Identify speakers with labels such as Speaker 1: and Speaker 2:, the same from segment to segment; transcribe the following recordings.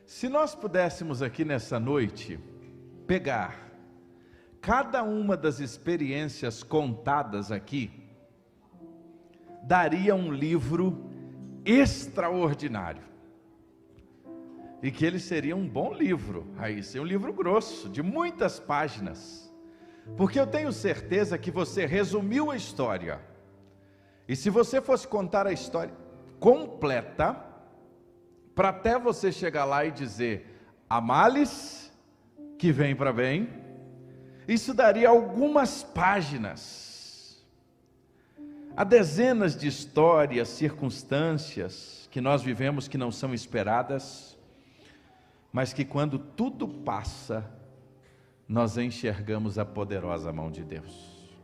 Speaker 1: Se nós pudéssemos aqui nessa noite pegar cada uma das experiências contadas aqui, daria um livro extraordinário. E que ele seria um bom livro, Raíssa, um livro grosso, de muitas páginas. Porque eu tenho certeza que você resumiu a história. E se você fosse contar a história completa, para até você chegar lá e dizer, há males que vêm para bem, isso daria algumas páginas. Há dezenas de histórias, circunstâncias que nós vivemos que não são esperadas, mas que quando tudo passa, nós enxergamos a poderosa mão de Deus.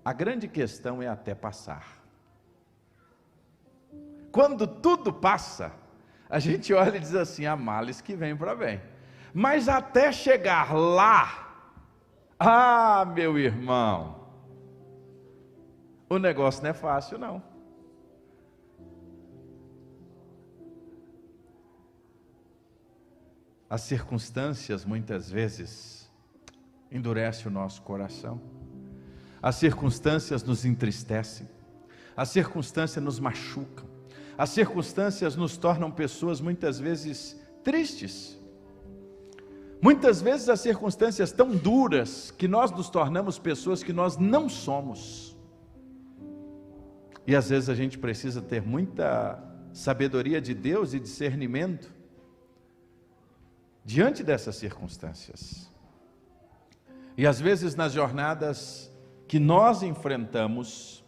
Speaker 1: A grande questão é até passar. Quando tudo passa, a gente olha e diz assim, há males que vêm para bem. Mas até chegar lá, meu irmão, o negócio não é fácil não. As circunstâncias muitas vezes endurecem o nosso coração. As circunstâncias nos entristecem. As circunstâncias nos machucam. As circunstâncias nos tornam pessoas muitas vezes tristes. Muitas vezes as circunstâncias tão duras que nós nos tornamos pessoas que nós não somos. E às vezes a gente precisa ter muita sabedoria de Deus e discernimento diante dessas circunstâncias. E às vezes nas jornadas que nós enfrentamos,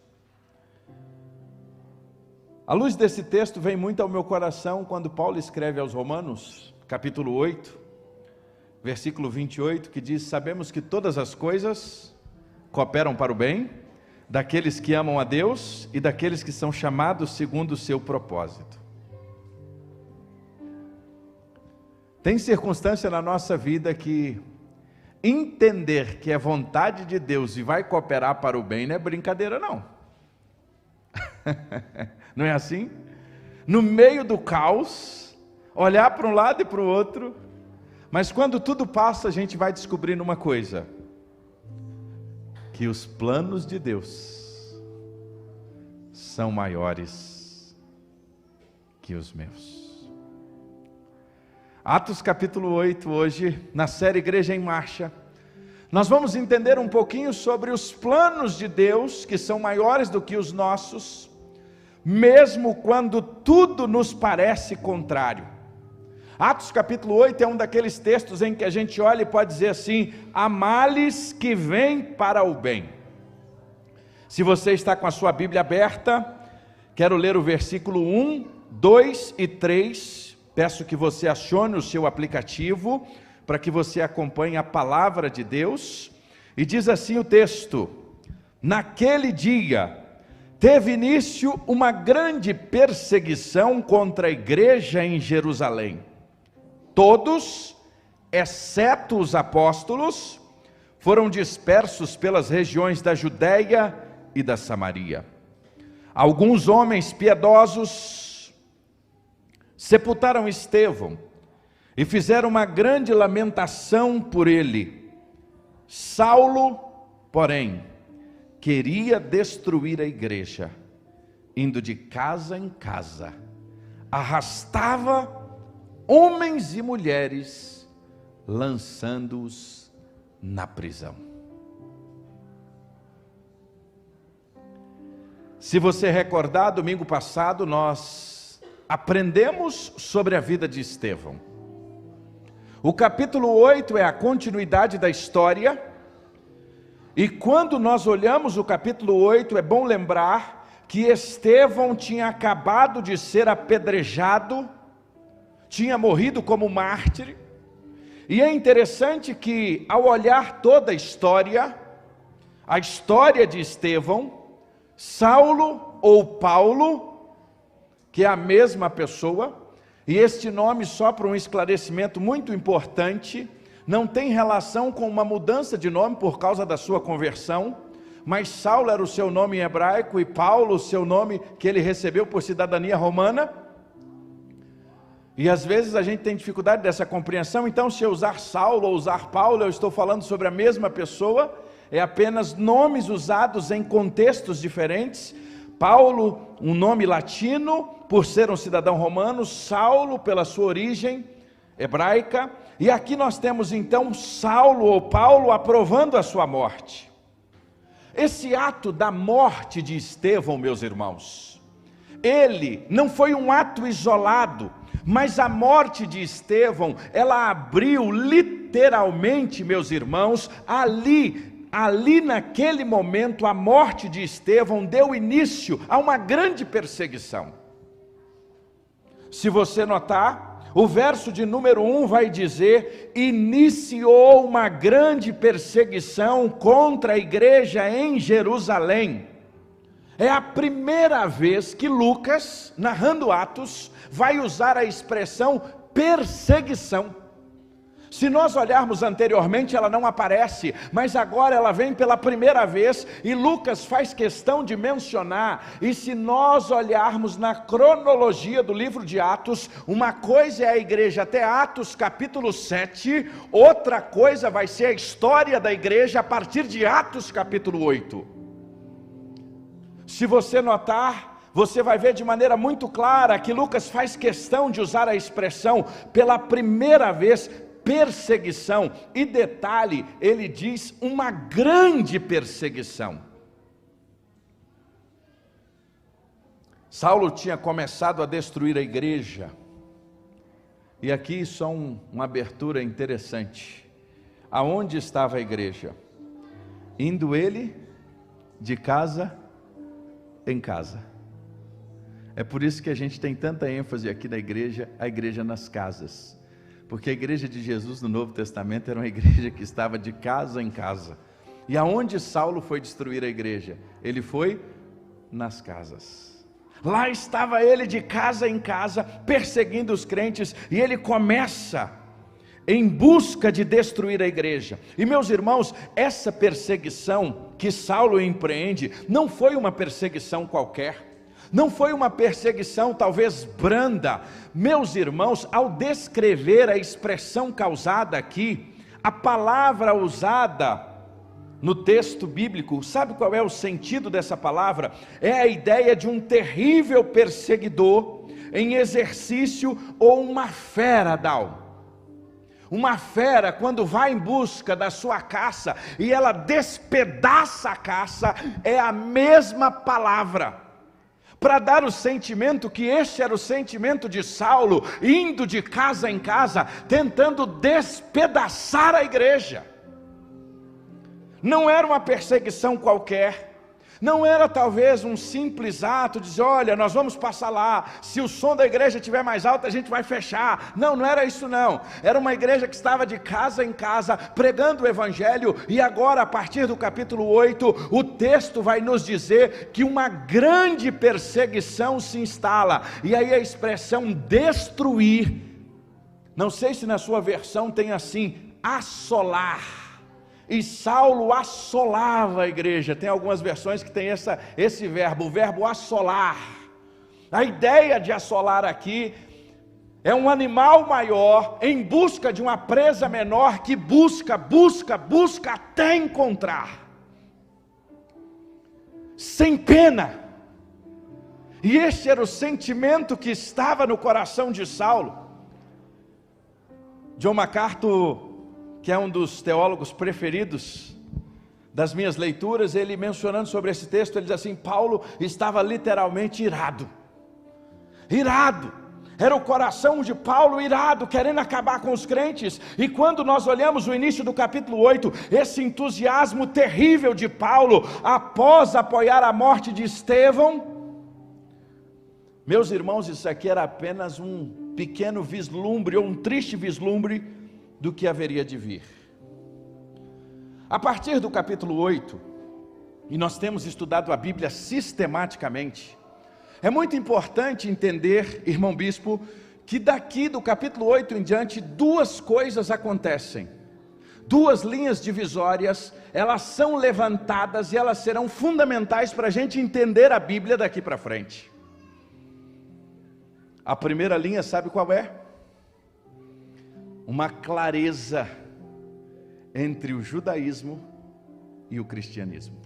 Speaker 1: a luz desse texto vem muito ao meu coração quando Paulo escreve aos Romanos, capítulo 8, versículo 28, que diz, sabemos que todas as coisas cooperam para o bem, daqueles que amam a Deus e daqueles que são chamados segundo o seu propósito. Tem circunstância na nossa vida que entender que é vontade de Deus e vai cooperar para o bem não é brincadeira não. Não é assim? No meio do caos, olhar para um lado e para o outro, mas quando tudo passa a gente vai descobrindo uma coisa, que os planos de Deus são maiores que os meus. Atos capítulo 8, hoje, na série Igreja em Marcha, nós vamos entender um pouquinho sobre os planos de Deus, que são maiores do que os nossos, mesmo quando tudo nos parece contrário. Atos capítulo 8 é um daqueles textos em que a gente olha e pode dizer assim, há males que vêm para o bem. Se você está com a sua Bíblia aberta, quero ler o versículo 1, 2 e 3, peço que você acione o seu aplicativo, para que você acompanhe a palavra de Deus, e diz assim o texto, naquele dia, teve início uma grande perseguição contra a igreja em Jerusalém. Todos, exceto os apóstolos, foram dispersos pelas regiões da Judéia e da Samaria. Alguns homens piedosos sepultaram Estevão e fizeram uma grande lamentação por ele. Saulo, porém, queria destruir a igreja, indo de casa em casa, arrastava homens e mulheres, lançando-os na prisão. Se você recordar, domingo passado nós aprendemos sobre a vida de Estevão. O capítulo 8 é a continuidade da história, e quando nós olhamos o capítulo 8, é bom lembrar que Estevão tinha acabado de ser apedrejado, tinha morrido como mártir, e é interessante que ao olhar toda a história de Estevão, Saulo ou Paulo, que é a mesma pessoa, e este nome, só para um esclarecimento muito importante, não tem relação com uma mudança de nome por causa da sua conversão, mas Saulo era o seu nome em hebraico e Paulo o seu nome que ele recebeu por cidadania romana. E às vezes a gente tem dificuldade dessa compreensão. Então, se eu usar Saulo ou usar Paulo, eu estou falando sobre a mesma pessoa, é apenas nomes usados em contextos diferentes. Paulo, um nome latino, por ser um cidadão romano, Saulo, pela sua origem hebraica, e aqui nós temos então Saulo ou Paulo aprovando a sua morte. Esse ato da morte de Estevão, meus irmãos, ele não foi um ato isolado, mas a morte de Estevão, ela abriu literalmente, meus irmãos, ali naquele momento, a morte de Estevão deu início a uma grande perseguição. Se você notar, o verso de número 1 vai dizer: iniciou uma grande perseguição contra a igreja em Jerusalém. É a primeira vez que Lucas, narrando Atos, vai usar a expressão perseguição. Se nós olharmos anteriormente, ela não aparece, mas agora ela vem pela primeira vez, e Lucas faz questão de mencionar. E se nós olharmos na cronologia do livro de Atos, uma coisa é a igreja até Atos capítulo 7, outra coisa vai ser a história da igreja a partir de Atos capítulo 8. Se você notar, você vai ver de maneira muito clara que Lucas faz questão de usar a expressão pela primeira vez, perseguição, e detalhe, ele diz uma grande perseguição. Saulo tinha começado a destruir a igreja, e aqui só uma abertura interessante. Aonde estava a igreja? Indo ele de casa em casa. É por isso que a gente tem tanta ênfase aqui na igreja, a igreja nas casas. Porque a igreja de Jesus no Novo Testamento era uma igreja que estava de casa em casa. E aonde Saulo foi destruir a igreja? Ele foi nas casas. Lá estava ele de casa em casa, perseguindo os crentes, e ele começa em busca de destruir a igreja. E meus irmãos, essa perseguição que Saulo empreende, não foi uma perseguição qualquer. Não foi uma perseguição talvez branda. Meus irmãos, ao descrever a expressão causada aqui, a palavra usada no texto bíblico, sabe qual é o sentido dessa palavra? É a ideia de um terrível perseguidor em exercício ou uma fera da alma. Uma fera, quando vai em busca da sua caça e ela despedaça a caça, é a mesma palavra, para dar o sentimento que este era o sentimento de Saulo, indo de casa em casa, tentando despedaçar a igreja. Não era uma perseguição qualquer, não era talvez um simples ato de dizer: olha, nós vamos passar lá, se o som da igreja estiver mais alto a gente vai fechar. Não, não era isso não. Era uma igreja que estava de casa em casa, pregando o evangelho. E agora, a partir do capítulo 8, o texto vai nos dizer que uma grande perseguição se instala. E aí a expressão destruir, não sei se na sua versão tem assim, assolar. E Saulo assolava a igreja. Tem algumas versões que tem esse verbo, o verbo assolar. A ideia de assolar aqui é um animal maior em busca de uma presa menor, que busca até encontrar, sem pena. E este era o sentimento que estava no coração de Saulo. John MacArthur, que é um dos teólogos preferidos das minhas leituras, ele mencionando sobre esse texto, ele diz assim: Paulo estava literalmente irado. Era o coração de Paulo irado, querendo acabar com os crentes. E quando nós olhamos o início do capítulo 8, esse entusiasmo terrível de Paulo, após apoiar a morte de Estevão, meus irmãos, isso aqui era apenas um pequeno vislumbre, ou um triste vislumbre, do que haveria de vir. A partir do capítulo 8, e nós temos estudado a Bíblia sistematicamente, é muito importante entender, irmão bispo, que daqui do capítulo 8 em diante, duas coisas acontecem. Duas linhas divisórias, elas são levantadas e elas serão fundamentais para a gente entender a Bíblia daqui para frente. A primeira linha, sabe qual é? uma clareza entre o judaísmo e o cristianismo.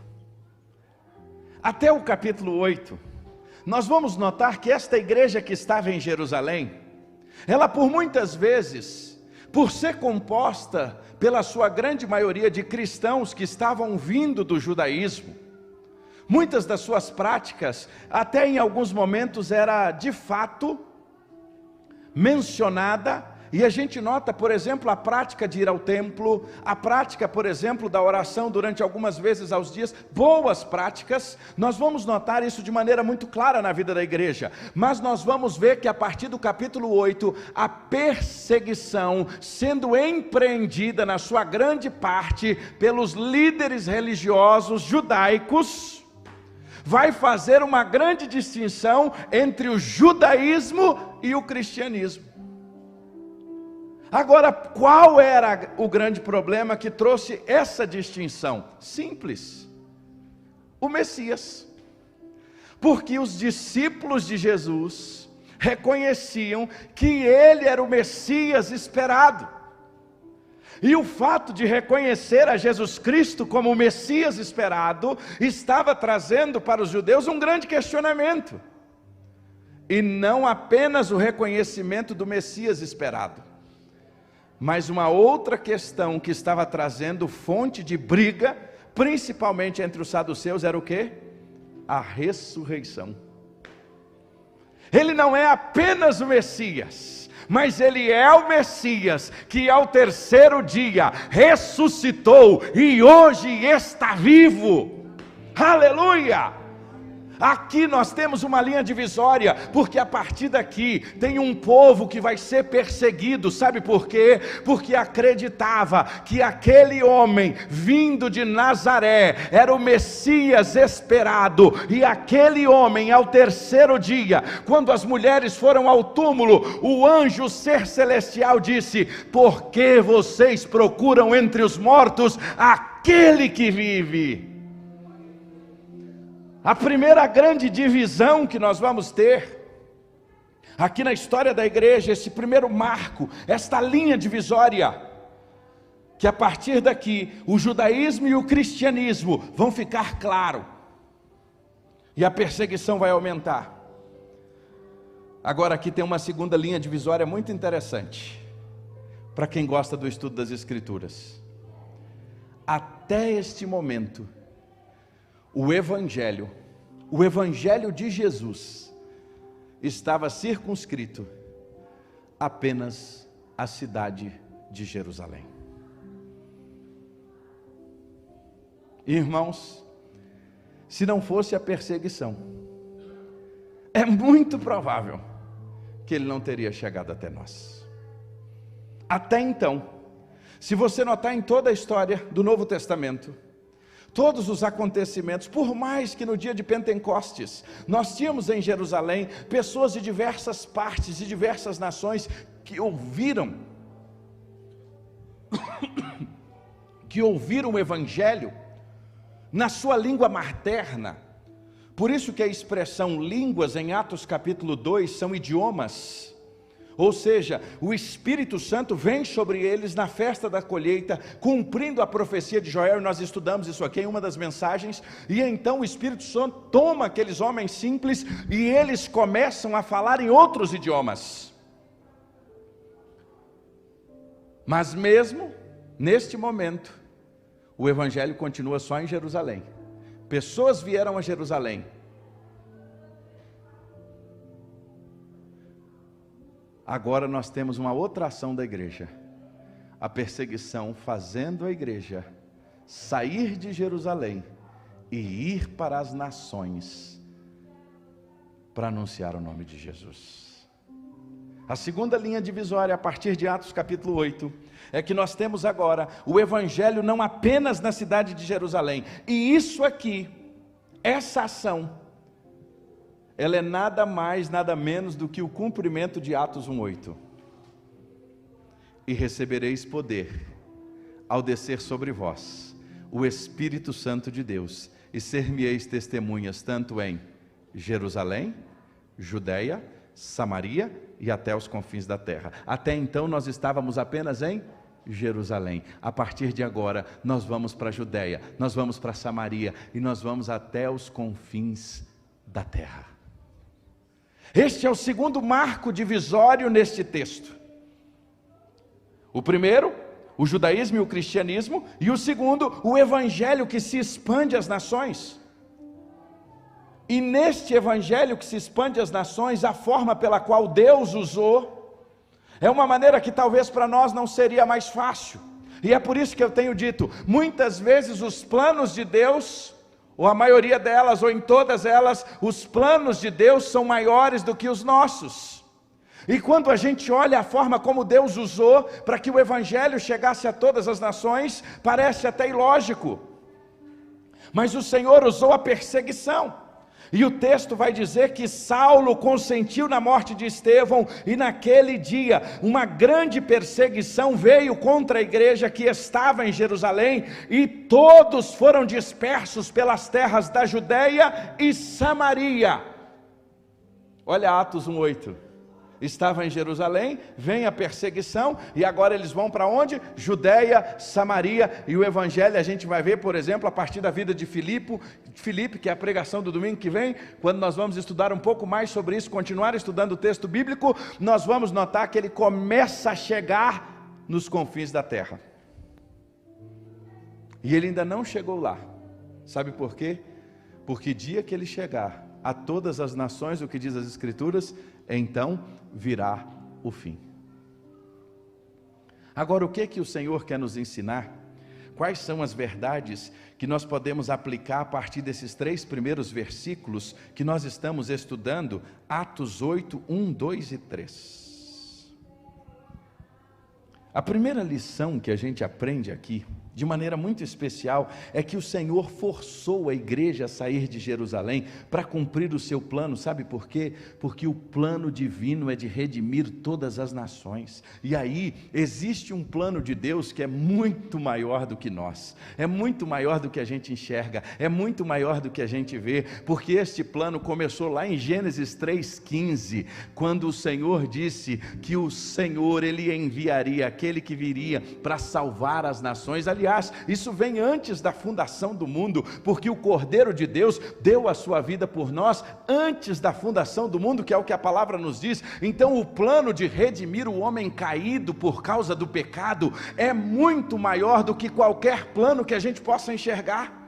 Speaker 1: Até o capítulo 8, nós vamos notar que esta igreja que estava em Jerusalém, ela por muitas vezes, por ser composta pela sua grande maioria de cristãos que estavam vindo do judaísmo, muitas das suas práticas, até em alguns momentos era de fato mencionada, e a gente nota, por exemplo, a prática de ir ao templo, a prática, por exemplo, da oração durante algumas vezes aos dias, boas práticas. Nós vamos notar isso de maneira muito clara na vida da igreja, mas nós vamos ver que a partir do capítulo 8, a perseguição sendo empreendida na sua grande parte pelos líderes religiosos judaicos, vai fazer uma grande distinção entre o judaísmo e o cristianismo. Agora, qual era o grande problema que trouxe essa distinção? Simples: o Messias. Porque os discípulos de Jesus reconheciam que ele era o Messias esperado. E o fato de reconhecer a Jesus Cristo como o Messias esperado estava trazendo para os judeus um grande questionamento. E não apenas o reconhecimento do Messias esperado, mas uma outra questão que estava trazendo fonte de briga, principalmente entre os saduceus, era o quê? A ressurreição. Ele não é apenas o Messias, mas ele é o Messias que ao terceiro dia ressuscitou e hoje está vivo. Aleluia! Aqui nós temos uma linha divisória, porque a partir daqui tem um povo que vai ser perseguido. Sabe por quê? Porque acreditava que aquele homem vindo de Nazaré era o Messias esperado, e aquele homem ao terceiro dia, quando as mulheres foram ao túmulo, o anjo ser celestial disse: por que vocês procuram entre os mortos aquele que vive? A primeira grande divisão que nós vamos ter aqui na história da igreja, esse primeiro marco, esta linha divisória, que a partir daqui o judaísmo e o cristianismo vão ficar claro, e a perseguição vai aumentar. Agora aqui tem uma segunda linha divisória muito interessante, para quem gosta do estudo das Escrituras. Até este momento, o Evangelho de Jesus estava circunscrito apenas à cidade de Jerusalém. Irmãos, se não fosse a perseguição, é muito provável que ele não teria chegado até nós. Até então, se você notar em toda a história do Novo Testamento, todos os acontecimentos, por mais que no dia de Pentecostes nós tínhamos em Jerusalém pessoas de diversas partes, de diversas nações que ouviram o Evangelho na sua língua materna. Por isso que a expressão línguas em Atos capítulo 2 são idiomas. Ou seja, o Espírito Santo vem sobre eles na festa da colheita, cumprindo a profecia de Joel, e nós estudamos isso aqui em uma das mensagens, e então o Espírito Santo toma aqueles homens simples, e eles começam a falar em outros idiomas. Mas mesmo neste momento, o Evangelho continua só em Jerusalém. Pessoas vieram a Jerusalém. Agora nós temos uma outra ação da igreja, a perseguição fazendo a igreja sair de Jerusalém e ir para as nações para anunciar o nome de Jesus. A segunda linha divisória, a partir de Atos capítulo 8, é que nós temos agora o Evangelho não apenas na cidade de Jerusalém, e isso aqui, essa ação, ela é nada mais, nada menos do que o cumprimento de Atos 1:8. E recebereis poder ao descer sobre vós o Espírito Santo de Deus, e ser-me-eis testemunhas tanto em Jerusalém, Judeia, Samaria e até os confins da terra. Até então nós estávamos apenas em Jerusalém. A partir de agora nós vamos para a Judéia, nós vamos para Samaria e nós vamos até os confins da terra. Este é o segundo marco divisório neste texto. O primeiro, o judaísmo e o cristianismo, e o segundo, o evangelho que se expande às nações. E neste evangelho que se expande às nações, a forma pela qual Deus usou, é uma maneira que talvez para nós não seria mais fácil. E é por isso que eu tenho dito, muitas vezes os planos de Deus, ou a maioria delas, ou em todas elas, os planos de Deus são maiores do que os nossos. E quando a gente olha a forma como Deus usou para que o evangelho chegasse a todas as nações, parece até ilógico. Mas o Senhor usou a perseguição. E o texto vai dizer que Saulo consentiu na morte de Estevão, e naquele dia uma grande perseguição veio contra a igreja que estava em Jerusalém, e todos foram dispersos pelas terras da Judéia e Samaria. Olha Atos 1:8. Estava em Jerusalém, vem a perseguição, e agora eles vão para onde? Judéia, Samaria, e o evangelho a gente vai ver, por exemplo, a partir da vida de Filipe, que é a pregação do domingo que vem, quando nós vamos estudar um pouco mais sobre isso, continuar estudando o texto bíblico, nós vamos notar que ele começa a chegar nos confins da terra. E ele ainda não chegou lá. Sabe por quê? Porque dia que ele chegar a todas as nações, o que diz as Escrituras, então virá o fim. Agora, o que o Senhor quer nos ensinar? Quais são as verdades que nós podemos aplicar a partir desses 3 primeiros versículos que nós estamos estudando, Atos 8, 1, 2 e 3. A primeira lição que a gente aprende aqui, de maneira muito especial, é que o Senhor forçou a igreja a sair de Jerusalém para cumprir o seu plano. Sabe por quê? Porque o plano divino é de redimir todas as nações. E aí existe um plano de Deus que é muito maior do que nós, é muito maior do que a gente enxerga, é muito maior do que a gente vê, porque este plano começou lá em Gênesis 3,15, quando o Senhor disse que o Senhor, Ele enviaria aquele que viria para salvar as nações. Aliás, isso vem antes da fundação do mundo, porque o Cordeiro de Deus deu a sua vida por nós antes da fundação do mundo, que é o que a palavra nos diz. Então o plano de redimir o homem caído por causa do pecado é muito maior do que qualquer plano que a gente possa enxergar.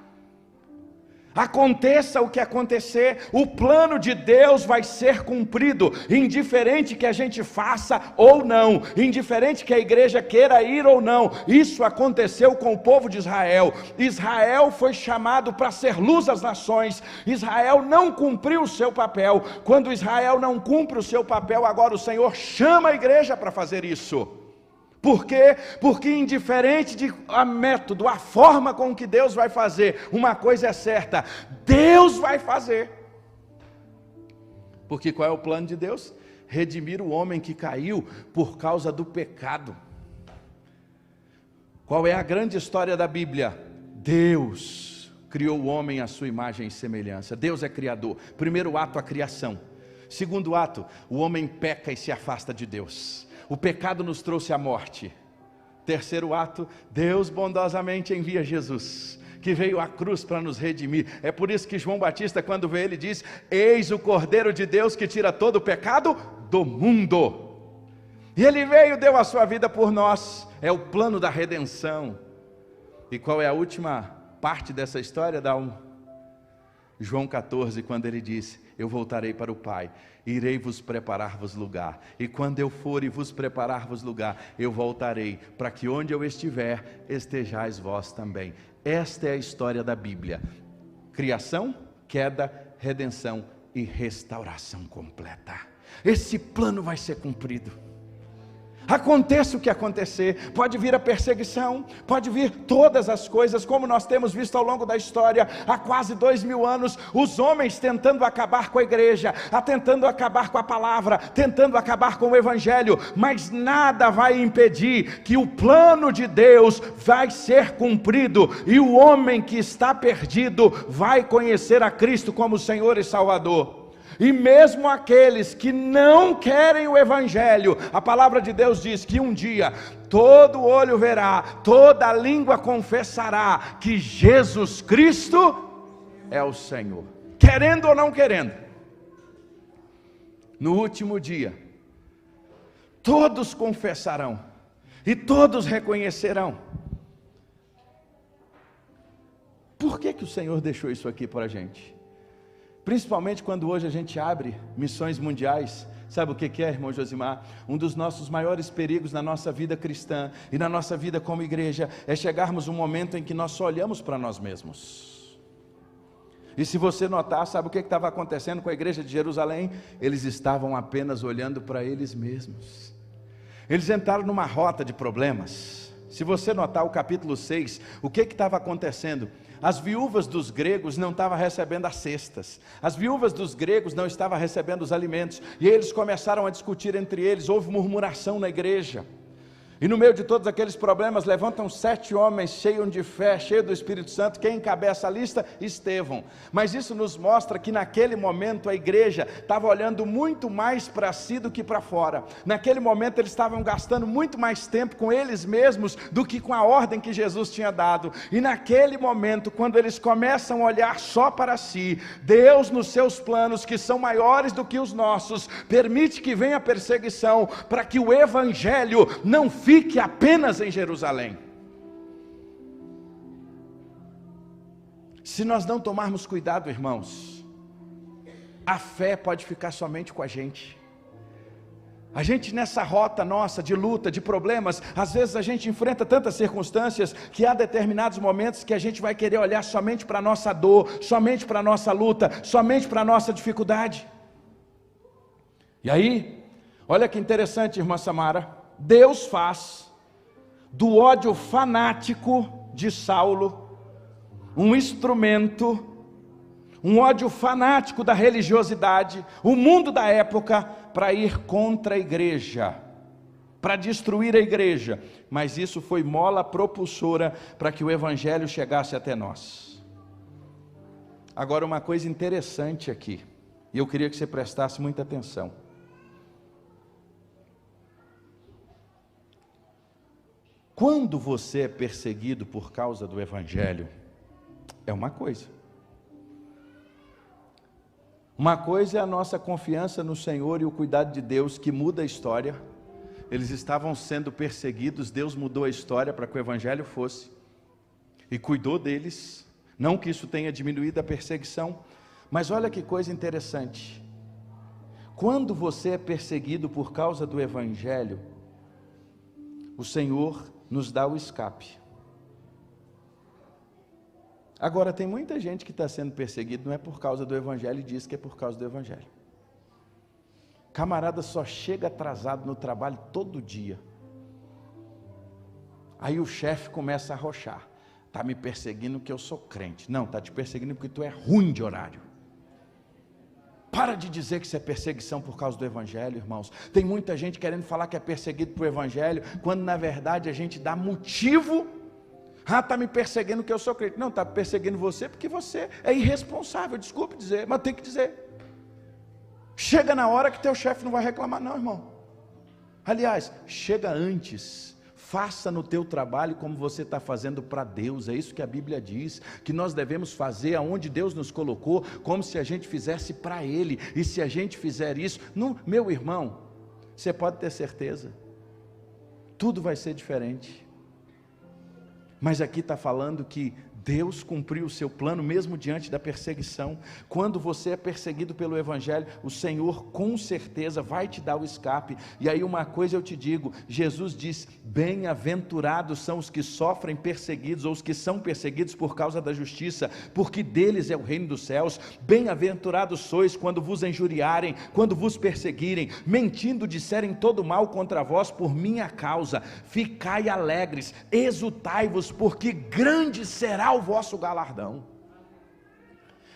Speaker 1: Aconteça o que acontecer, o plano de Deus vai ser cumprido, indiferente que a gente faça ou não, indiferente que a igreja queira ir ou não. Isso aconteceu com o povo de Israel. Israel foi chamado para ser luz às nações. Israel não cumpriu o seu papel. Quando Israel não cumpre o seu papel, agora o Senhor chama a igreja para fazer isso. Por quê? Porque indiferente de a método, a forma com que Deus vai fazer, uma coisa é certa: Deus vai fazer. Porque qual é o plano de Deus? Redimir o homem que caiu por causa do pecado. Qual é a grande história da Bíblia? Deus criou o homem à sua imagem e semelhança. Deus é criador. Primeiro ato, a criação. Segundo ato, o homem peca e se afasta de Deus. O pecado nos trouxe a morte. Terceiro ato, Deus bondosamente envia Jesus, que veio à cruz para nos redimir. É por isso que João Batista, quando vê ele, diz: eis o Cordeiro de Deus que tira todo o pecado do mundo. E ele veio, deu a sua vida por nós. É o plano da redenção. E qual é a última parte dessa história? João 14, quando ele diz: eu voltarei para o Pai, irei vos preparar-vos lugar, e quando eu for e vos preparar-vos lugar, eu voltarei, para que onde eu estiver, estejais vós também. Esta é a história da Bíblia: criação, queda, redenção e restauração completa. Esse plano vai ser cumprido. Aconteça o que acontecer, pode vir a perseguição, pode vir todas as coisas, como nós temos visto ao longo da história, há quase 2000 anos, os homens tentando acabar com a igreja, tentando acabar com a palavra, tentando acabar com o evangelho, mas nada vai impedir que o plano de Deus vai ser cumprido, e o homem que está perdido vai conhecer a Cristo como Senhor e Salvador. E mesmo aqueles que não querem o Evangelho, a palavra de Deus diz que um dia todo olho verá, toda língua confessará que Jesus Cristo é o Senhor, querendo ou não querendo. No último dia, todos confessarão e todos reconhecerão. Por que o Senhor deixou isso aqui para a gente? Principalmente quando hoje a gente abre missões mundiais. Sabe o que é, irmão Josimar? Um dos nossos maiores perigos na nossa vida cristã e na nossa vida como igreja é chegarmos um momento em que nós só olhamos para nós mesmos. E se você notar, sabe o que estava acontecendo com a igreja de Jerusalém? Eles estavam apenas olhando para eles mesmos. Eles entraram numa rota de problemas. Se você notar o capítulo 6, o que estava acontecendo? As viúvas dos gregos não estavam recebendo as cestas, as viúvas dos gregos não estavam recebendo os alimentos, e eles começaram a discutir entre eles, houve murmuração na igreja. E no meio de todos aqueles problemas, levantam 7 homens cheios de fé, cheios do Espírito Santo. Quem encabeça a lista? Estevão. Mas isso nos mostra que naquele momento a igreja estava olhando muito mais para si do que para fora. Naquele momento eles estavam gastando muito mais tempo com eles mesmos do que com a ordem que Jesus tinha dado. E naquele momento, quando eles começam a olhar só para si, Deus nos seus planos, que são maiores do que os nossos, permite que venha a perseguição, para que o Evangelho não fique apenas em Jerusalém. Se nós não tomarmos cuidado, irmãos, a fé pode ficar somente com a gente. A gente nessa rota nossa de luta, de problemas, às vezes a gente enfrenta tantas circunstâncias que há determinados momentos que a gente vai querer olhar somente para a nossa dor, somente para a nossa luta, somente para a nossa dificuldade. E aí, olha que interessante, irmã Samara, Deus faz do ódio fanático de Saulo um instrumento, um ódio fanático da religiosidade, o mundo da época, para ir contra a igreja, para destruir a igreja. Mas isso foi mola propulsora para que o Evangelho chegasse até nós. Agora, uma coisa interessante aqui, e eu queria que você prestasse muita atenção. Quando você é perseguido por causa do Evangelho, é uma coisa. Uma coisa é a nossa confiança no Senhor e o cuidado de Deus, que muda a história. Eles estavam sendo perseguidos, Deus mudou a história para que o Evangelho fosse, e cuidou deles. Não que isso tenha diminuído a perseguição, mas olha que coisa interessante. Quando você é perseguido por causa do Evangelho, o Senhor nos dá o escape. Agora, tem muita gente que está sendo perseguido, não é por causa do Evangelho, e diz que é por causa do Evangelho. Camarada só chega atrasado no trabalho todo dia. Aí o chefe começa a arrochar. Está me perseguindo porque eu sou crente. Não, está te perseguindo porque tu é ruim de horário. Para de dizer que isso é perseguição por causa do Evangelho, irmãos. Tem muita gente querendo falar que é perseguido por Evangelho, quando na verdade a gente dá motivo. Está me perseguindo porque eu sou crente. Não, está perseguindo você porque você é irresponsável, desculpe dizer, mas tem que dizer. Chega na hora que teu chefe não vai reclamar não, irmão. Aliás, chega antes. Faça no teu trabalho como você está fazendo para Deus. É isso que a Bíblia diz, que nós devemos fazer aonde Deus nos colocou, como se a gente fizesse para Ele. E se a gente fizer isso, meu irmão, você pode ter certeza, tudo vai ser diferente. Mas aqui está falando que Deus cumpriu o seu plano mesmo diante da perseguição. Quando você é perseguido pelo Evangelho, o Senhor com certeza vai te dar o escape. E aí uma coisa eu te digo, Jesus diz, bem-aventurados são os que sofrem perseguidos, ou os que são perseguidos por causa da justiça, porque deles é o reino dos céus. Bem-aventurados sois quando vos injuriarem, quando vos perseguirem, mentindo disserem todo mal contra vós por minha causa. Ficai alegres, exultai-vos, porque grande será o vosso galardão.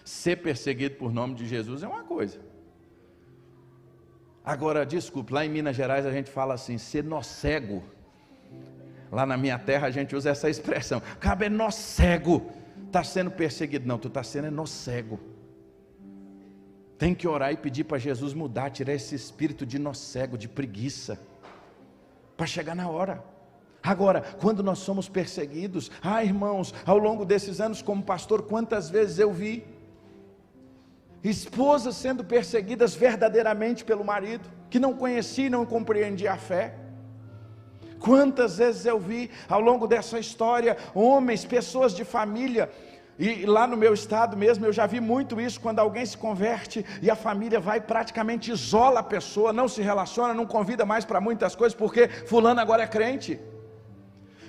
Speaker 1: Ser perseguido por nome de Jesus é uma coisa. Agora, desculpe, lá em Minas Gerais a gente fala assim, ser nó cego. Lá na minha terra a gente usa essa expressão, cabe é nó cego, está sendo perseguido. Não, tu está sendo nó cego. Tem que orar e pedir para Jesus mudar, tirar esse espírito de nó cego, de preguiça, para chegar na hora. Agora, quando nós somos perseguidos, irmãos, ao longo desses anos como pastor, quantas vezes eu vi esposas sendo perseguidas verdadeiramente pelo marido, que não conhecia e não compreendia a fé. Quantas vezes eu vi ao longo dessa história, homens, pessoas de família, e lá no meu estado mesmo, eu já vi muito isso, quando alguém se converte, e a família vai praticamente isola a pessoa, não se relaciona, não convida mais para muitas coisas, porque fulano agora é crente.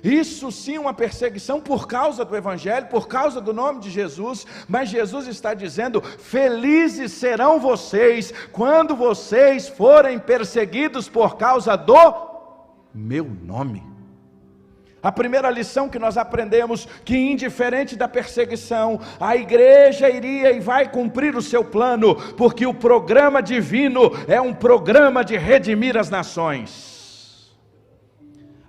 Speaker 1: Isso sim é uma perseguição por causa do Evangelho, por causa do nome de Jesus, mas Jesus está dizendo: felizes serão vocês, quando vocês forem perseguidos por causa do meu nome. A primeira lição que nós aprendemos, que indiferente da perseguição, a igreja iria e vai cumprir o seu plano, porque o programa divino é um programa de redimir as nações.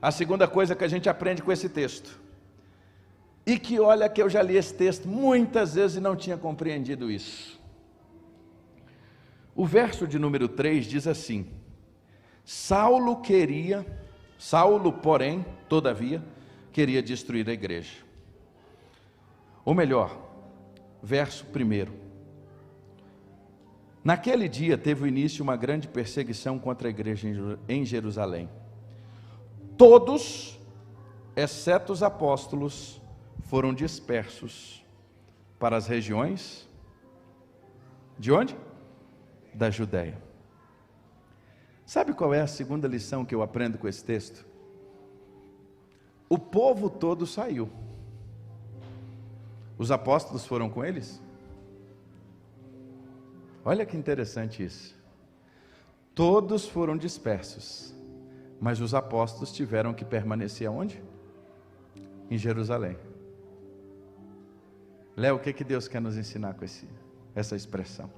Speaker 1: A segunda coisa que a gente aprende com esse texto, e que olha que eu já li esse texto muitas vezes e não tinha compreendido isso. O verso de número 3 diz assim: Saulo, porém, todavia, queria destruir a igreja. Ou melhor, verso 1. Naquele dia teve início uma grande perseguição contra a igreja em Jerusalém. Todos, exceto os apóstolos, foram dispersos para as regiões de onde? Da Judéia. Sabe qual é a segunda lição que eu aprendo com esse texto? O povo todo saiu. Os apóstolos foram com eles? Olha que interessante isso. Todos foram dispersos, mas os apóstolos tiveram que permanecer aonde? Em Jerusalém. Léo, o que Deus quer nos ensinar com essa expressão?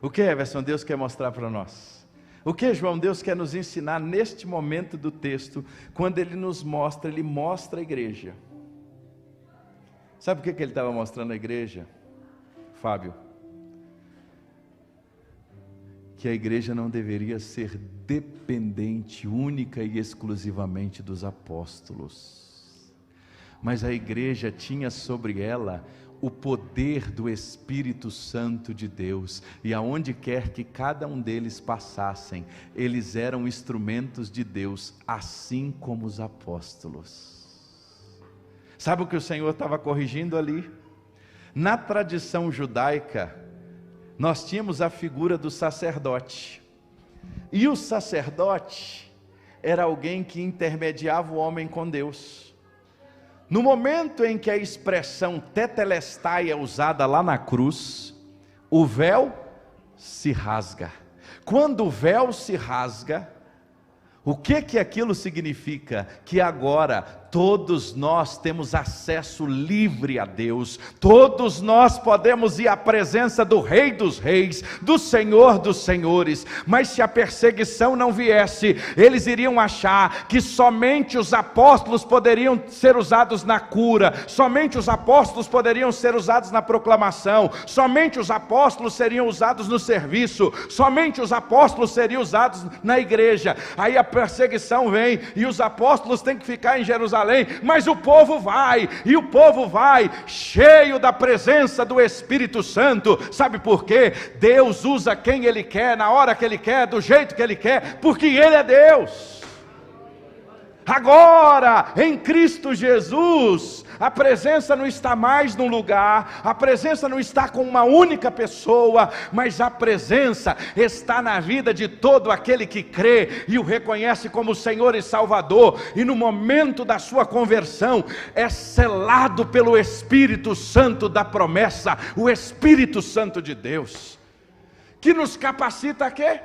Speaker 1: O que, Everson, Deus quer mostrar para nós? O que, João, Deus quer nos ensinar neste momento do texto, quando Ele nos mostra, Ele mostra a igreja. Sabe o que Ele estava mostrando à igreja, Fábio? Que a igreja não deveria ser dependente única e exclusivamente dos apóstolos, mas a igreja tinha sobre ela o poder do Espírito Santo de Deus, e aonde quer que cada um deles passassem, eles eram instrumentos de Deus, assim como os apóstolos. Sabe o que o Senhor estava corrigindo ali? Na tradição judaica, nós tínhamos a figura do sacerdote, e o sacerdote era alguém que intermediava o homem com Deus. No momento em que a expressão tetelestai é usada lá na cruz, o véu se rasga. Quando o véu se rasga, o que aquilo significa? Que agora todos nós temos acesso livre a Deus, todos nós podemos ir à presença do Rei dos Reis, do Senhor dos Senhores. Mas se a perseguição não viesse, eles iriam achar que somente os apóstolos poderiam ser usados na cura, somente os apóstolos poderiam ser usados na proclamação, somente os apóstolos seriam usados no serviço, somente os apóstolos seriam usados na igreja. Aí a perseguição vem e os apóstolos têm que ficar em Jerusalém, mas o povo vai, e o povo vai cheio da presença do Espírito Santo. Sabe por quê? Deus usa quem Ele quer, na hora que Ele quer, do jeito que Ele quer, porque Ele é Deus. Agora, em Cristo Jesus, a presença não está mais num lugar, a presença não está com uma única pessoa, mas a presença está na vida de todo aquele que crê e o reconhece como Senhor e Salvador, e no momento da sua conversão, é selado pelo Espírito Santo da promessa, o Espírito Santo de Deus, que nos capacita a quê?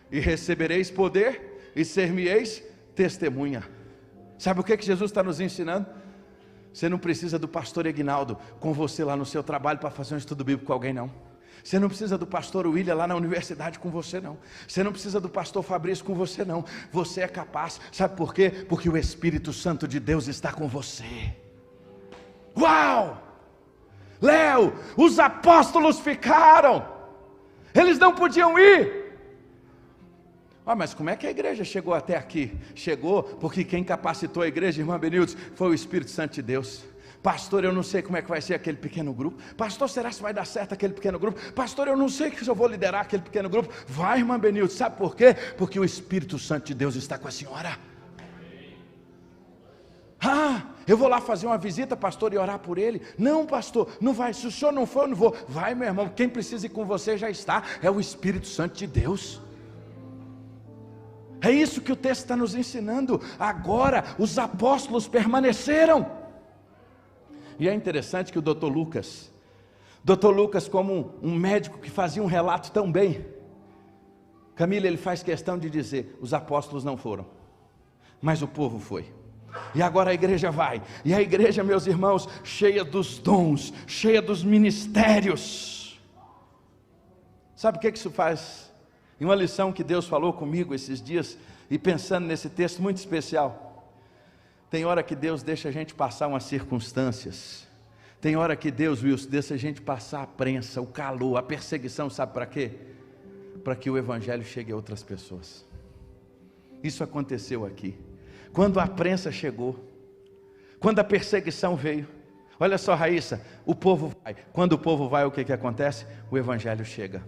Speaker 1: E recebereis poder, e ser-me-eis testemunha. Sabe o que Jesus está nos ensinando? Você não precisa do pastor Aguinaldo com você lá no seu trabalho para fazer um estudo bíblico com alguém, não. Você não precisa do pastor William lá na universidade com você, não. Você não precisa do pastor Fabrício com você, não. Você é capaz. Sabe por quê? Porque o Espírito Santo de Deus está com você. Uau! Léo, os apóstolos ficaram, Eles não podiam ir. Mas como é que a igreja chegou até aqui? Chegou porque quem capacitou a igreja, irmã Benildes, foi o Espírito Santo de Deus. Pastor, eu não sei como é que vai ser aquele pequeno grupo. Pastor, será que vai dar certo aquele pequeno grupo? Pastor, eu não sei se eu vou liderar aquele pequeno grupo. Vai, irmã Benildes, sabe por quê? Porque o Espírito Santo de Deus está com a senhora. Eu vou lá fazer uma visita, pastor, e orar por ele. Não, pastor, não vai. Se o senhor não for, eu não vou. Vai, meu irmão, quem precisa ir com você já está. É o Espírito Santo de Deus. É isso que o texto está nos ensinando. Agora os apóstolos permaneceram. E é interessante que o Dr. Lucas, como um médico que fazia um relato tão bem, Camila, ele faz questão de dizer, os apóstolos não foram, mas o povo foi. E agora a igreja vai. E a igreja, meus irmãos, cheia dos dons, cheia dos ministérios. Sabe o que isso faz? E uma lição que Deus falou comigo esses dias, e pensando nesse texto muito especial. Tem hora que Deus deixa a gente passar umas circunstâncias. Tem hora que Deus, Wilson, deixa a gente passar a prensa, o calor, a perseguição, sabe para quê? Para que o evangelho chegue a outras pessoas. Isso aconteceu aqui. Quando a prensa chegou, quando a perseguição veio, olha só, Raíssa, o povo vai. Quando o povo vai, o que acontece? O evangelho chega.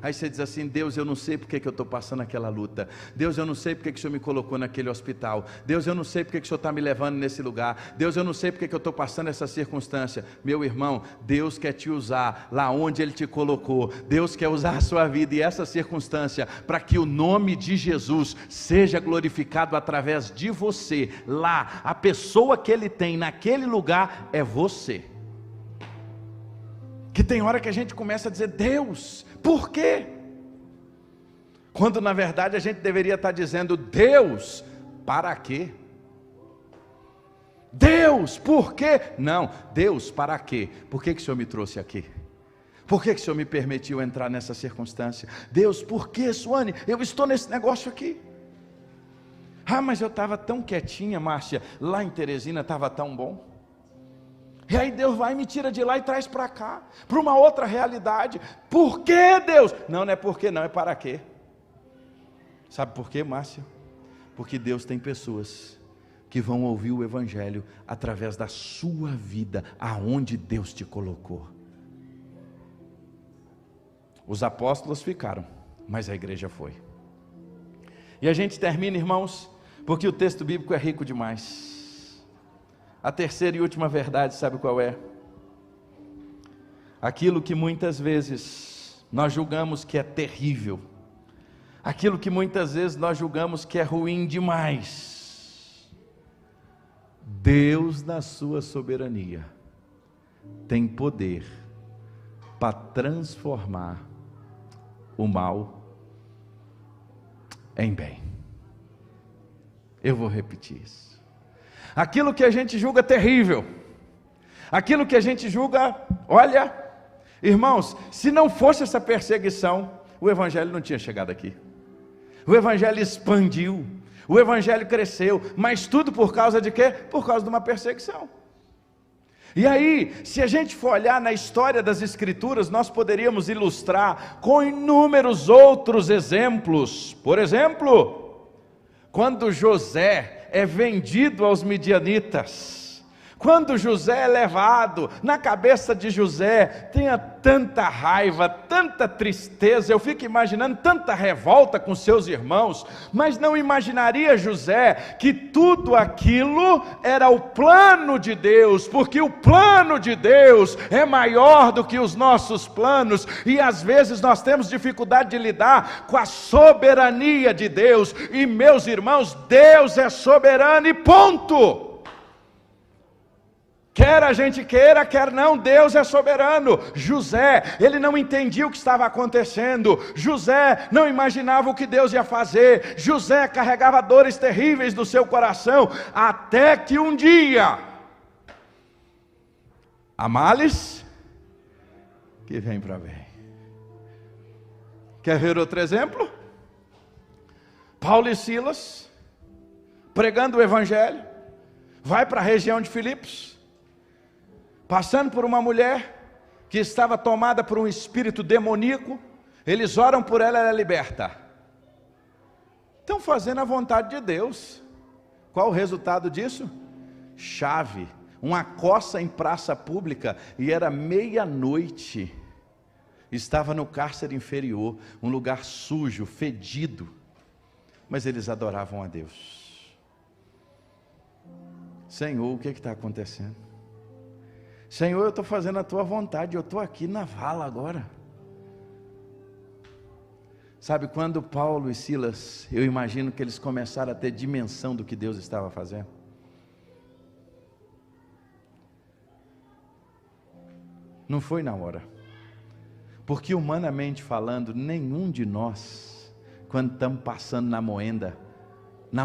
Speaker 1: Aí você diz assim, Deus, eu não sei porque que eu estou passando aquela luta. Deus, eu não sei porque que o Senhor me colocou naquele hospital. Deus, eu não sei porque que o Senhor está me levando nesse lugar. Deus, eu não sei porque que eu estou passando essa circunstância. Meu irmão, Deus quer te usar lá onde Ele te colocou. Deus quer usar a sua vida e essa circunstância para que o nome de Jesus seja glorificado através de você. Lá, a pessoa que Ele tem naquele lugar é você. Que tem hora que a gente começa a dizer, Deus, por quê? Quando na verdade a gente deveria estar dizendo, Deus, para quê? Deus, por quê? Não, Deus, para quê? Por que que o Senhor me trouxe aqui? Por que que o Senhor me permitiu entrar nessa circunstância? Deus, por que, Suane? Eu estou nesse negócio aqui. Mas eu estava tão quietinha, Márcia, lá em Teresina estava tão bom. E aí Deus vai e me tira de lá e traz para cá, para uma outra realidade. Por que, Deus? Não é por quê, não, é para quê. Sabe por quê, Márcia? Porque Deus tem pessoas que vão ouvir o evangelho através da sua vida, aonde Deus te colocou. Os apóstolos ficaram, mas a igreja foi. E a gente termina, irmãos, porque o texto bíblico é rico demais. A terceira e última verdade, sabe qual é? Aquilo que muitas vezes nós julgamos que é terrível, aquilo que muitas vezes nós julgamos que é ruim demais, Deus na sua soberania tem poder para transformar o mal em bem. Eu vou repetir isso. Aquilo que a gente julga terrível, aquilo que a gente julga, olha, irmãos, se não fosse essa perseguição, o evangelho não tinha chegado aqui. O evangelho expandiu, o evangelho cresceu, mas tudo por causa de quê? Por causa de uma perseguição. E aí, se a gente for olhar na história das escrituras, nós poderíamos ilustrar com inúmeros outros exemplos. Por exemplo, quando José é vendido aos midianitas, quando José é levado, na cabeça de José tinha tanta raiva, tanta tristeza, eu fico imaginando tanta revolta com seus irmãos, mas não imaginaria José que tudo aquilo era o plano de Deus, porque o plano de Deus é maior do que os nossos planos, e às vezes nós temos dificuldade de lidar com a soberania de Deus, e meus irmãos, Deus é soberano e ponto. Quer a gente queira, quer não, Deus é soberano. José, ele não entendia o que estava acontecendo. José não imaginava o que Deus ia fazer. José carregava dores terríveis do seu coração, até que um dia, há males que vem para bem. Quer ver outro exemplo? Paulo e Silas, pregando o evangelho, vai para a região de Filipos, passando por uma mulher que estava tomada por um espírito demoníaco, Eles oram por ela, ela é liberta. Estão fazendo a vontade de Deus. Qual o resultado disso? Chave, uma coça em praça pública, e era meia-noite. Estava no cárcere inferior, um lugar sujo, fedido, mas eles adoravam a Deus. Senhor, o que está acontecendo? Senhor, eu estou fazendo a tua vontade, eu estou aqui na vala agora. Sabe, quando Paulo e Silas, eu imagino que eles começaram a ter dimensão do que Deus estava fazendo. Não foi na hora. Porque humanamente falando, nenhum de nós, quando estamos passando na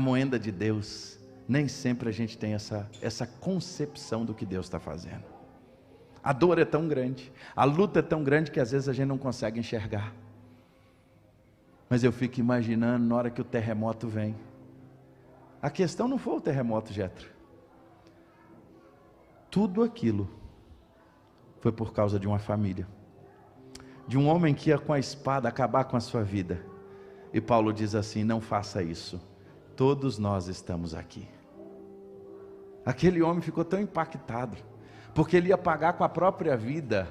Speaker 1: moenda de Deus, nem sempre a gente tem essa concepção do que Deus está fazendo. A dor é tão grande, a luta é tão grande que às vezes a gente não consegue enxergar. Mas eu fico imaginando na hora que o terremoto vem. A questão não foi o terremoto, Jetro. Tudo aquilo foi por causa de uma família. De um homem que ia com a espada acabar com a sua vida. E Paulo diz assim: não faça isso. Todos nós estamos aqui. Aquele homem ficou tão impactado, porque ele ia pagar com a própria vida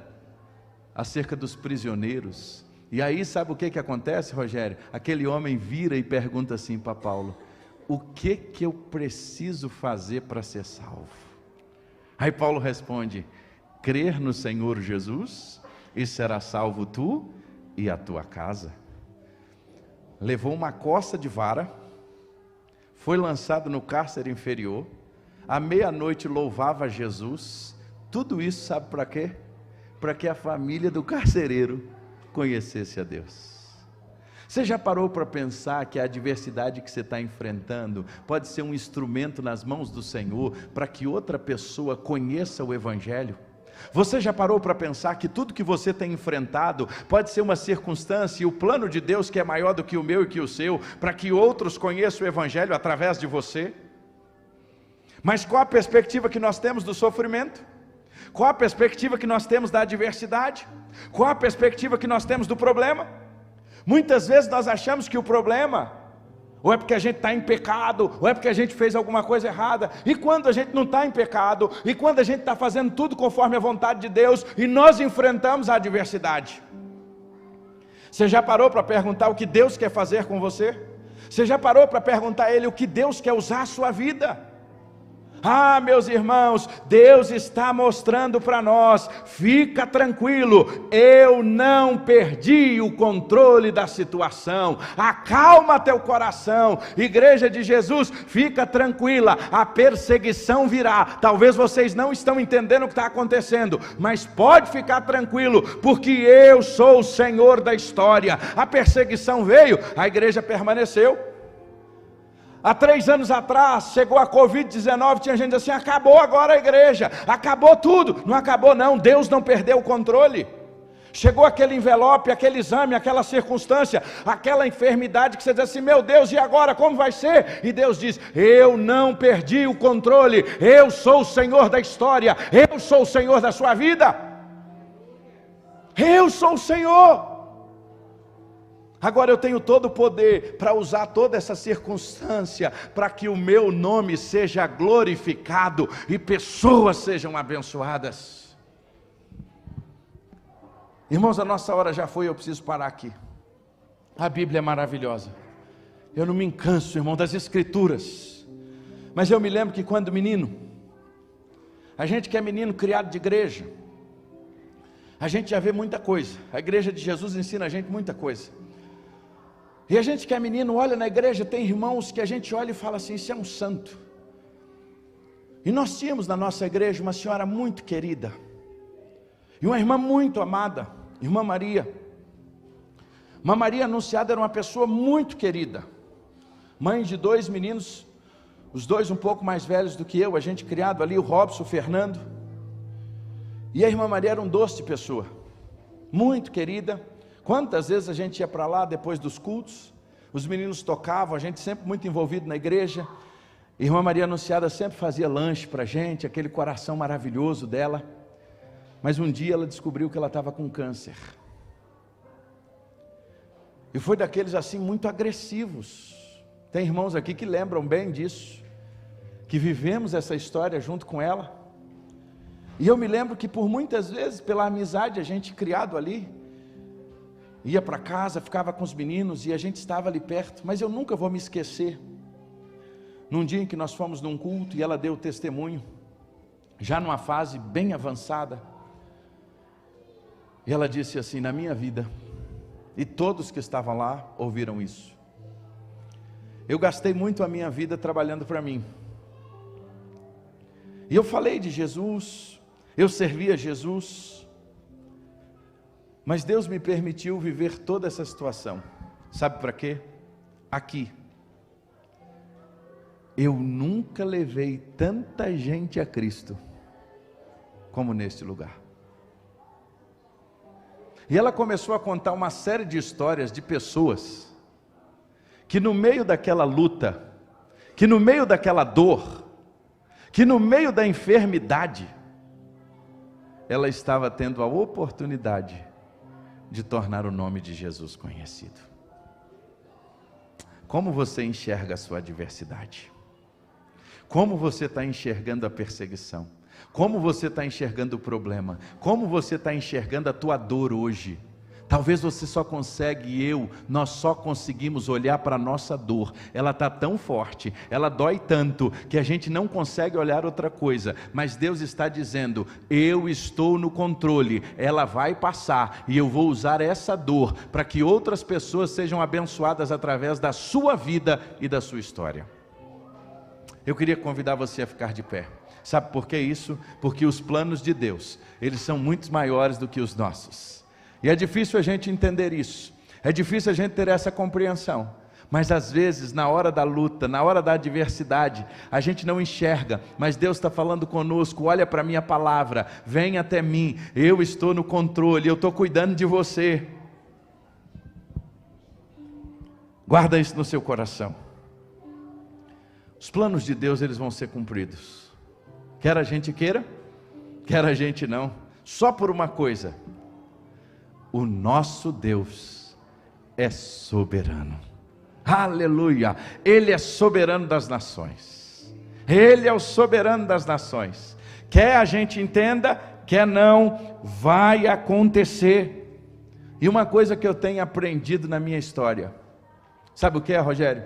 Speaker 1: acerca dos prisioneiros. E aí sabe o que acontece, Rogério? Aquele homem vira e pergunta assim para Paulo: o que eu preciso fazer para ser salvo? Aí Paulo responde: crer no Senhor Jesus, e será salvo tu e a tua casa. Levou uma coça de vara, foi lançado no cárcere inferior, à meia-noite louvava Jesus. Tudo isso sabe para quê? Para que a família do carcereiro conhecesse a Deus. Você já parou para pensar que a adversidade que você está enfrentando pode ser um instrumento nas mãos do Senhor para que outra pessoa conheça o Evangelho? Você já parou para pensar que tudo que você tem enfrentado pode ser uma circunstância e o plano de Deus, que é maior do que o meu e que o seu, para que outros conheçam o Evangelho através de você? Mas qual a perspectiva que nós temos do sofrimento? Qual a perspectiva que nós temos da adversidade? Qual a perspectiva que nós temos do problema? Muitas vezes nós achamos que o problema, ou é porque a gente está em pecado, ou é porque a gente fez alguma coisa errada. E quando a gente não está em pecado, e quando a gente está fazendo tudo conforme a vontade de Deus, e nós enfrentamos a adversidade, você já parou para perguntar o que Deus quer fazer com você? Você já parou para perguntar a Ele o que Deus quer usar a sua vida? Ah, meus irmãos, Deus está mostrando para nós: fica tranquilo, eu não perdi o controle da situação. Acalma teu coração, igreja de Jesus, fica tranquila, a perseguição virá. Talvez vocês não estão entendendo o que está acontecendo, mas pode ficar tranquilo, porque eu sou o Senhor da história. A perseguição veio, a igreja permaneceu. Há 3 anos atrás, chegou a Covid-19, tinha gente assim: acabou agora a igreja, acabou tudo. Não acabou não, Deus não perdeu o controle. Chegou aquele envelope, aquele exame, aquela circunstância, aquela enfermidade que você diz assim: meu Deus, e agora como vai ser? E Deus diz: eu não perdi o controle, eu sou o Senhor da história, eu sou o Senhor da sua vida. Eu sou o Senhor. Agora eu tenho todo o poder para usar toda essa circunstância para que o meu nome seja glorificado e pessoas sejam abençoadas. Irmãos, a nossa hora já foi, eu preciso parar aqui. A Bíblia é maravilhosa. Eu não me canso, irmão, das Escrituras. Mas eu me lembro que quando menino, a gente que é menino criado de igreja, a gente já vê muita coisa. A igreja de Jesus ensina a gente muita coisa. E a gente que é menino olha na igreja, tem irmãos que a gente olha e fala assim: isso é um santo. E nós tínhamos na nossa igreja uma senhora muito querida, e uma irmã muito amada, irmã Maria. Irmã Maria Anunciada era uma pessoa muito querida, mãe de 2 meninos, os 2 um pouco mais velhos do que eu, a gente criado ali, o Robson, o Fernando. E a irmã Maria era um doce de pessoa, muito querida. Quantas vezes a gente ia para lá depois dos cultos, os meninos tocavam, a gente sempre muito envolvido na igreja. Irmã Maria Anunciada sempre fazia lanche para a gente, aquele coração maravilhoso dela. Mas um dia ela descobriu que ela estava com câncer. E foi daqueles assim muito agressivos. Tem irmãos aqui que lembram bem disso, que vivemos essa história junto com ela. E eu me lembro que por muitas vezes, pela amizade, a gente criado ali, ia para casa, ficava com os meninos e a gente estava ali perto. Mas eu nunca vou me esquecer, num dia em que nós fomos num culto e ela deu testemunho, já numa fase bem avançada, e ela disse assim: na minha vida, e todos que estavam lá ouviram isso, eu gastei muito a minha vida trabalhando para mim, e eu falei de Jesus, eu servia Jesus, mas Deus me permitiu viver toda essa situação, sabe para quê? Aqui, eu nunca levei tanta gente a Cristo como neste lugar. E ela começou a contar uma série de histórias de pessoas que no meio daquela luta, que no meio daquela dor, que no meio da enfermidade, ela estava tendo a oportunidade de tornar o nome de Jesus conhecido. Como você enxerga a sua adversidade? Como você está enxergando a perseguição? Como você está enxergando o problema? Como você está enxergando a tua dor hoje? Talvez você só consegue, nós só conseguimos olhar para a nossa dor. Ela está tão forte, ela dói tanto, que a gente não consegue olhar outra coisa. Mas Deus está dizendo: eu estou no controle, ela vai passar, e eu vou usar essa dor, para que outras pessoas sejam abençoadas através da sua vida e da sua história. Eu queria convidar você a ficar de pé. Sabe por que isso? Porque os planos de Deus, eles são muito maiores do que os nossos. E é difícil a gente entender isso, é difícil a gente ter essa compreensão, mas às vezes na hora da luta, na hora da adversidade, a gente não enxerga, mas Deus está falando conosco: olha para a minha palavra, vem até mim, eu estou no controle, eu estou cuidando de você. Guarda isso no seu coração. Os planos de Deus, eles vão ser cumpridos, quer a gente queira, quer a gente não, só por uma coisa: o nosso Deus é soberano. Aleluia! Ele é soberano das nações. Ele é o soberano das nações. Quer a gente entenda, quer não, vai acontecer. E uma coisa que eu tenho aprendido na minha história, sabe o que é, Rogério?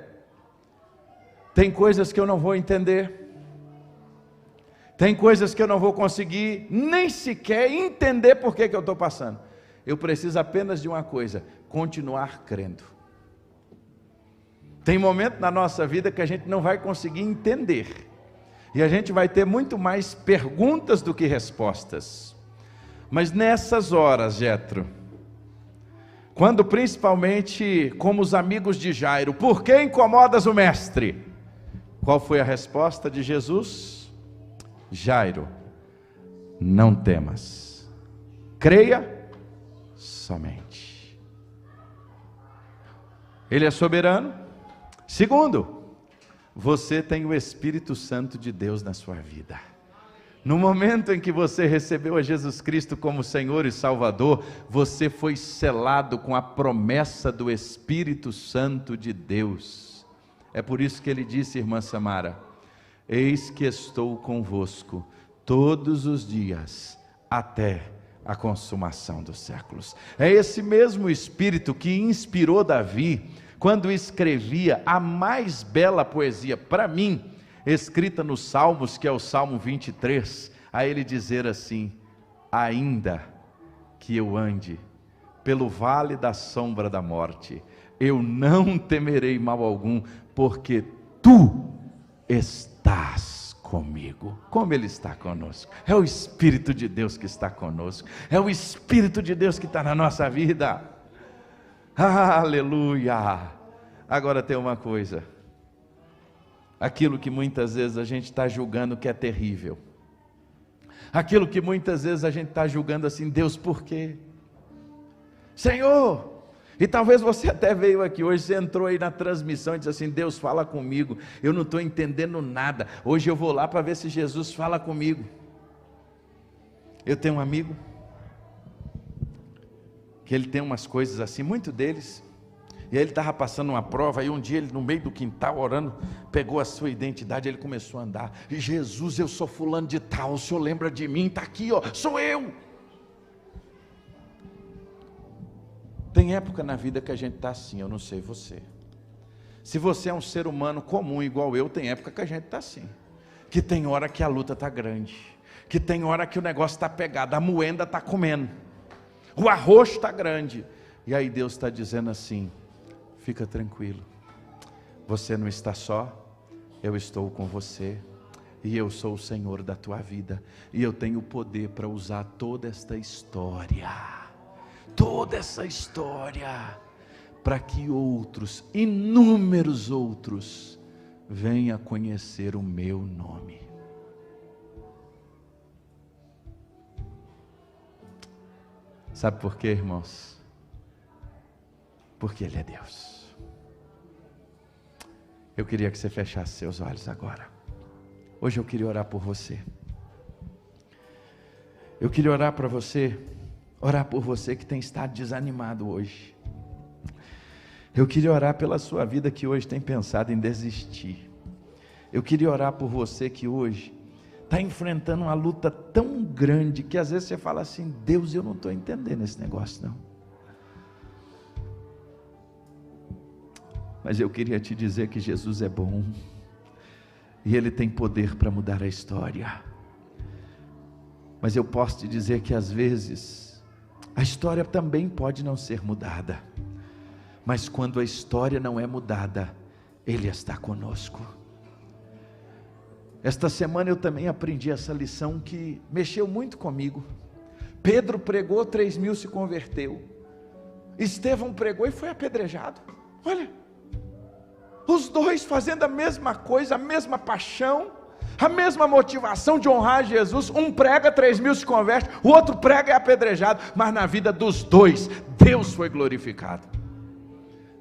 Speaker 1: Tem coisas que eu não vou entender, tem coisas que eu não vou conseguir nem sequer entender por que eu estou passando. Eu preciso apenas de uma coisa: continuar crendo. Tem momento na nossa vida que a gente não vai conseguir entender, e a gente vai ter muito mais perguntas do que respostas. Mas nessas horas, Jetro, quando principalmente como os amigos de Jairo: por que incomodas o mestre? Qual foi a resposta de Jesus? Jairo, não temas, creia somente. Ele é soberano. Segundo, você tem o Espírito Santo de Deus na sua vida. No momento em que você recebeu a Jesus Cristo como Senhor e Salvador, você foi selado com a promessa do Espírito Santo de Deus. É por isso que ele disse, irmã Samara: eis que estou convosco todos os dias, até a consumação dos séculos. É esse mesmo Espírito que inspirou Davi, quando escrevia a mais bela poesia, para mim, escrita nos Salmos, que é o Salmo 23, a ele dizer assim: ainda que eu ande pelo vale da sombra da morte, eu não temerei mal algum, porque tu estás comigo. Como Ele está conosco? É o Espírito de Deus que está conosco, é o Espírito de Deus que está na nossa vida. Aleluia! Agora tem uma coisa: aquilo que muitas vezes a gente está julgando que é terrível, aquilo que muitas vezes a gente está julgando assim: Deus, por quê? Senhor, e talvez você até veio aqui hoje, você entrou aí na transmissão e disse assim: Deus, fala comigo, eu não estou entendendo nada, hoje eu vou lá para ver se Jesus fala comigo. Eu tenho um amigo, que ele tem umas coisas assim, muito deles, E aí ele estava passando uma prova, e um dia ele no meio do quintal orando, pegou a sua identidade, ele começou a andar. E Jesus, eu sou fulano de tal, o senhor lembra de mim? Está aqui, ó, sou eu. Tem época na vida que a gente está assim, eu não sei você. Se você é um ser humano comum igual eu, tem época que a gente está assim. Que tem hora que a luta está grande, que tem hora que o negócio está pegado, a moenda está comendo, o arroz está grande. E aí Deus está dizendo assim: fica tranquilo, você não está só, eu estou com você, e eu sou o Senhor da tua vida, e eu tenho o poder para usar toda essa história, para que outros, inúmeros outros, venham conhecer o meu nome. Sabe por quê, irmãos? Porque Ele é Deus. Eu queria que você fechasse seus olhos agora. Hoje eu queria orar por você. Eu queria orar por você que tem estado desanimado hoje. Eu queria orar pela sua vida que hoje tem pensado em desistir. Eu queria orar por você que hoje está enfrentando uma luta tão grande que às vezes você fala assim: Deus, eu não estou entendendo esse negócio não. Mas eu queria te dizer que Jesus é bom, e Ele tem poder para mudar a história. Mas eu posso te dizer que às vezes, a história também pode não ser mudada. Mas quando a história não é mudada, Ele está conosco. Esta semana eu também aprendi essa lição que mexeu muito comigo. Pedro pregou, 3.000 se converteu. Estevão pregou e foi apedrejado. Olha, os dois fazendo a mesma coisa, a mesma paixão, a mesma motivação de honrar Jesus. Um prega, 3.000 se converte, o outro prega e é apedrejado. Mas na vida dos dois, Deus foi glorificado.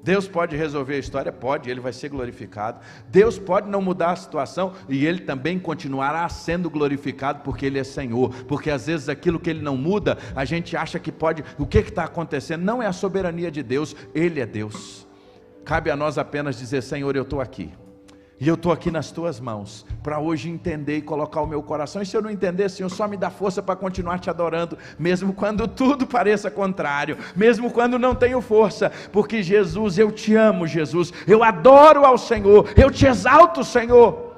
Speaker 1: Deus pode resolver a história? Pode, Ele vai ser glorificado. Deus pode não mudar a situação, e Ele também continuará sendo glorificado, porque Ele é Senhor. Porque às vezes aquilo que Ele não muda, a gente acha que pode. O que está acontecendo? Não é a soberania de Deus, Ele é Deus. Cabe a nós apenas dizer: Senhor, eu estou aqui, e eu estou aqui nas tuas mãos, para hoje entender e colocar o meu coração. E se eu não entender, Senhor, só me dá força para continuar te adorando, mesmo quando tudo pareça contrário, mesmo quando não tenho força, porque Jesus, eu te amo, Jesus, eu adoro ao Senhor, eu te exalto, Senhor.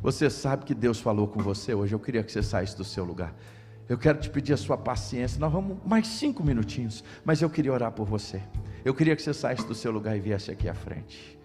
Speaker 1: Você sabe que Deus falou com você hoje. Eu queria que você saísse do seu lugar. Eu quero te pedir a sua paciência. Nós vamos mais 5 minutinhos, mas eu queria orar por você. Eu queria que você saísse do seu lugar e viesse aqui à frente.